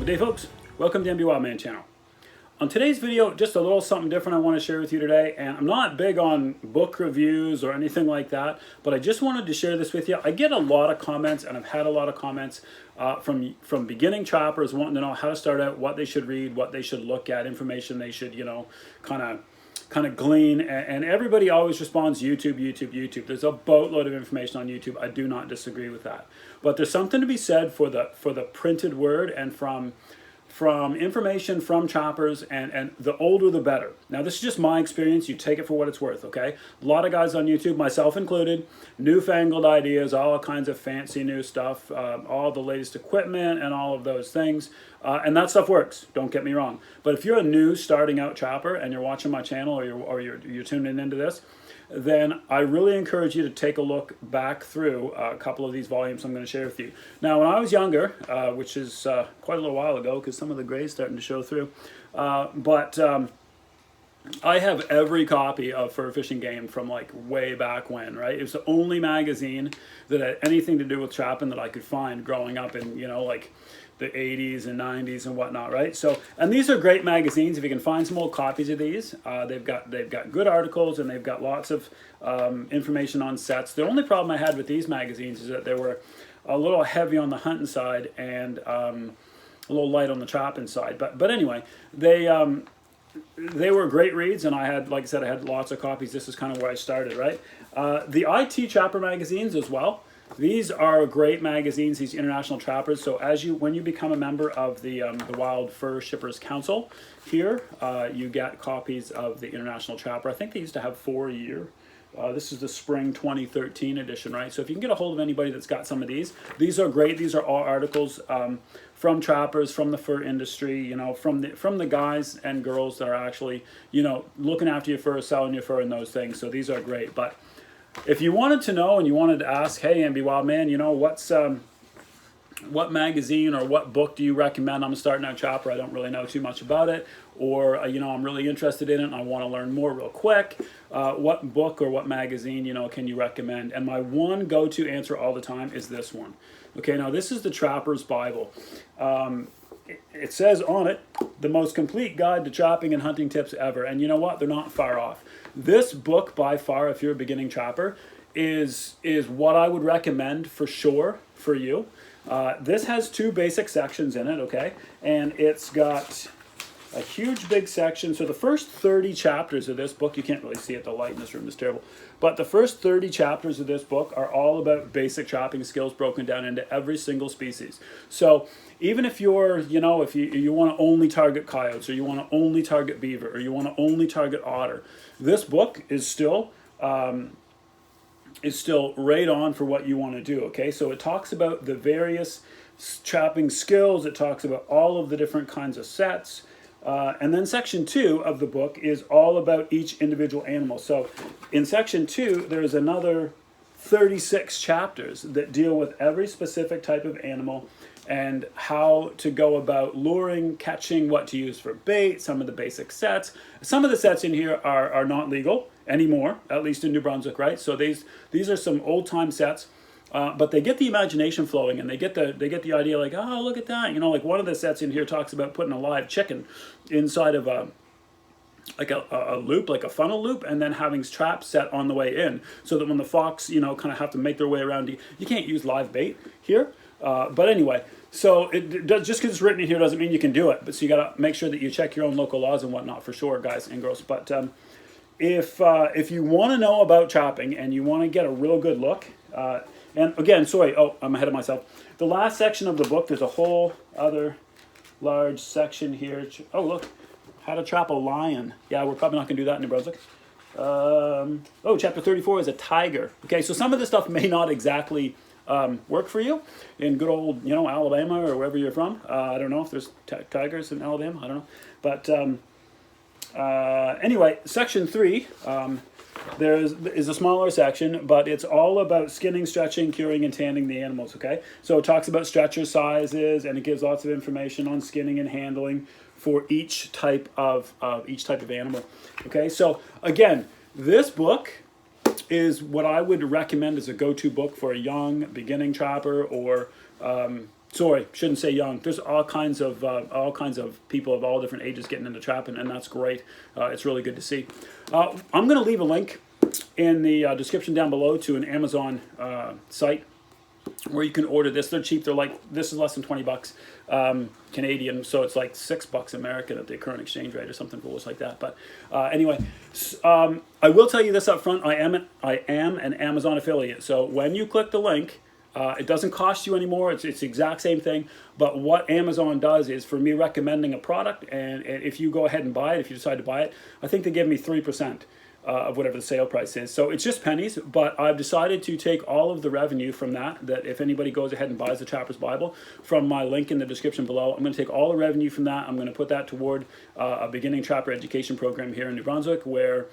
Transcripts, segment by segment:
Good day, folks. Welcome to MB Wildman channel. On today's video, just a little something different I want to share with you today, and I'm not big on book reviews or anything like that, but I just wanted to share this with you. I get a lot of comments, and I've had a lot of comments from beginning trappers wanting to know how to start out, what they should read, what they should look at, information they should, kind of glean, and everybody always responds YouTube, YouTube, YouTube. There's a boatload of information on YouTube. I do not disagree with that, but there's something to be said for the printed word and from information from trappers, and the older the better. Now this is just my experience, you take it for what it's worth, okay? A lot of guys on YouTube, myself included, newfangled ideas, all kinds of fancy new stuff, all the latest equipment and all of those things, and that stuff works, don't get me wrong. But if you're a new starting out trapper and you're watching my channel or you're tuning into this, then I really encourage you to take a look back through a couple of these volumes I'm going to share with you. Now, when I was younger, which is quite a little while ago, because some of the gray's starting to show through, but I have every copy of Fur Fishing Game from like way back when, right? It was the only magazine that had anything to do with trapping that I could find growing up in, like the 80s and 90s and whatnot, right? So, and these are great magazines. If you can find some old copies of these, they've got good articles, and they've got lots of information on sets. The only problem I had with these magazines is that they were a little heavy on the hunting side and a little light on the trapping side. But anyway, they were great reads, and I had, like I said, I had lots of copies. This is kind of where I started, right? The IT Trapper magazines as well. These are great magazines, these international trappers. So when you become a member of the Wild Fur Shippers Council here, you get copies of the International Trapper. I think they used to have 4 a year. This is the spring 2013 edition, right? So if you can get a hold of anybody that's got some of these are great. These are all articles from trappers, from the fur industry, from the guys and girls that are actually, looking after your fur, selling your fur, and those things. So these are great. But if you wanted to know and you wanted to ask, hey, MB Wildman, what magazine or what book do you recommend? I'm a starting out trapper. I don't really know too much about it, or I'm really interested in it and I want to learn more real quick. What book or what magazine can you recommend? And my one go-to answer all the time is this one. Okay, now this is the Trapper's Bible. It says on it, the most complete guide to trapping and hunting tips ever. And you know what? They're not far off. This book, by far, if you're a beginning trapper, is what I would recommend for sure for you. This has 2 basic sections in it, okay? And it's got a huge big section. So the first 30 chapters of this book, you can't really see it, the light in this room is terrible, but the first 30 chapters of this book are all about basic trapping skills broken down into every single species. So even if you're, if you want to only target coyotes, or you want to only target beaver, or you want to only target otter, this book is still right on for what you want to do, okay? So it talks about the various trapping skills, it talks about all of the different kinds of sets, and then section 2 of the book is all about each individual animal. So in section 2, there's another 36 chapters that deal with every specific type of animal and how to go about luring, catching, what to use for bait, some of the basic sets. Some of the sets in here are not legal anymore, at least in New Brunswick, right? So these are some old-time sets. But they get the imagination flowing, and they get the idea, like, oh, look at that. Like one of the sets in here talks about putting a live chicken inside of a loop, like a funnel loop, and then having traps set on the way in, so that when the fox, kind of have to make their way around, you can't use live bait here. But anyway, so just because it's written in here doesn't mean you can do it. But so you got to make sure that you check your own local laws and whatnot for sure, guys and girls. But if you want to know about trapping and you want to get a real good look, and again, sorry, I'm ahead of myself. The last section of the book, there's a whole other large section here. Oh, look, how to trap a lion. Yeah, we're probably not going to do that in New Brunswick. Chapter 34 is a tiger. Okay, so some of this stuff may not exactly work for you in good old, Alabama or wherever you're from. I don't know if there's tigers in Alabama. I don't know. But anyway, section 3, there is a smaller section, but it's all about skinning, stretching, curing, and tanning the animals, okay? So it talks about stretcher sizes, and it gives lots of information on skinning and handling for each type of animal, okay? So again, this book is what I would recommend as a go-to book for a young beginning trapper, or Sorry, shouldn't say young. There's all kinds of people of all different ages getting into trapping, and that's great. It's really good to see. I'm going to leave a link in the description down below to an Amazon site where you can order this. They're cheap. They're like, this is less than 20 bucks Canadian, so it's like $6 American at the current exchange rate or something foolish like that. But anyway, I will tell you this up front. I am an Amazon affiliate, so when you click the link, it doesn't cost you anymore. It's the exact same thing. But what Amazon does is, for me recommending a product, and if you go ahead and buy it, if you decide to buy it, I think they give me 3% of whatever the sale price is. So it's just pennies, but I've decided to take all of the revenue from that if anybody goes ahead and buys the Trapper's Bible, from my link in the description below, I'm going to take all the revenue from that. I'm going to put that toward a beginning trapper education program here in New Brunswick, where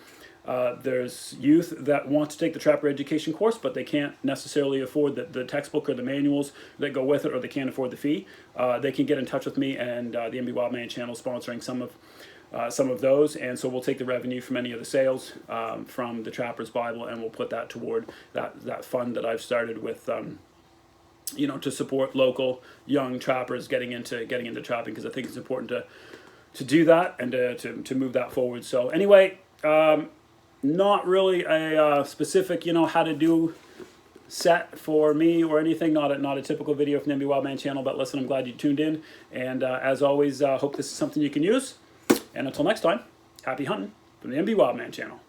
there's youth that want to take the trapper education course, but they can't necessarily afford the textbook or the manuals that go with it, or they can't afford the fee. They can get in touch with me, and the MB Wildman channel is sponsoring some of those, and so we'll take the revenue from any of the sales from the Trapper's Bible, and we'll put that toward that fund that I've started with, you know, to support local young trappers getting into trapping, because I think it's important to do that and to move that forward. So anyway, not really a specific, you know, how to do set for me or anything, not a typical video from the MB Wildman channel, but listen, I'm glad you tuned in, and as always, hope this is something you can use, and until next time, happy hunting from the MB Wildman channel.